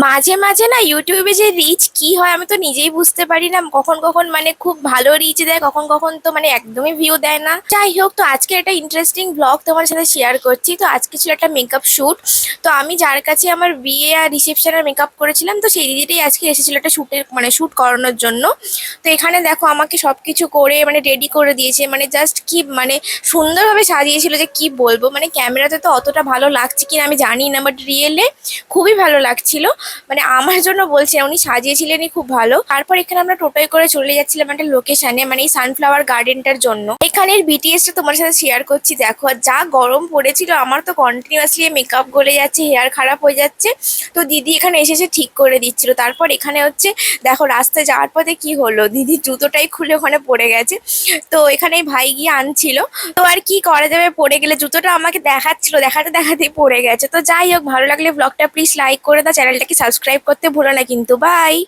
মাঝে মাঝে না ইউটিউবে যে রিচ কি হয় আমি তো নিজেই বুঝতে পারি না। কখন কখন মানে খুব ভালো রিচ দেয়, কখন কখন তো মানে একদমই ভিউ দেয় না। যাই হোক, তো আজকে একটা ইন্টারেস্টিং ব্লগ তোমার সাথে শেয়ার করছি। তো আজকে ছিল একটা মেকআপ শুট। তো আমি যার কাছে আমার বিয়ে আর রিসেপশনের মেকআপ করেছিলাম, তো সেই দিদিটাই আজকে এসেছিল একটা শুটের মানে শুট করানোর জন্য। তো এখানে দেখো আমাকে সবকিছু করে মানে রেডি করে দিয়েছে, মানে জাস্ট কি মানে সুন্দরভাবে সাজিয়েছিল যে কি বলবো। মানে ক্যামেরাতে তো অতটা ভালো লাগছে কিনা আমি জানি না, বাট রিয়েলে খুবই ভালো লাগছিল। মানে আমার জন্য বলছে, উনি সাজিয়েছিলেনই খুব ভালো। তারপর এখানে আমরা টোটোয় করে চলে যাচ্ছিলাম একটা লোকেশনে, মানে এই সানফ্লাওয়ার গার্ডেনটার জন্য। এখানের বিটিএসটা তোমার সাথে শেয়ার করছি। দেখো আর যা গরম পড়েছিল, আমার তো কন্টিনিউয়াসলি মেকআপ গলে যাচ্ছে, হেয়ার খারাপ হয়ে যাচ্ছে। তো দিদি এখানে এসে ঠিক করে দিচ্ছিল। তারপর এখানে হচ্ছে দেখো রাস্তায় যাওয়ার পথে কি হলো, দিদি জুতোটাই খুলে ওখানে পড়ে গেছে। তো এখানে ভাই গিয়ে আনছিল। তো আর কি করা যাবে, পড়ে গেলে জুতোটা আমাকে দেখাচ্ছিল, দেখাতে দেখাতেই পড়ে গেছে। তো যাই হোক, ভালো লাগলে ব্লগটা প্লিজ লাইক করে দাও, চ্যানেলটাকে সাবস্ক্রাইব করতে ভুলো না কিন্তু। বাই।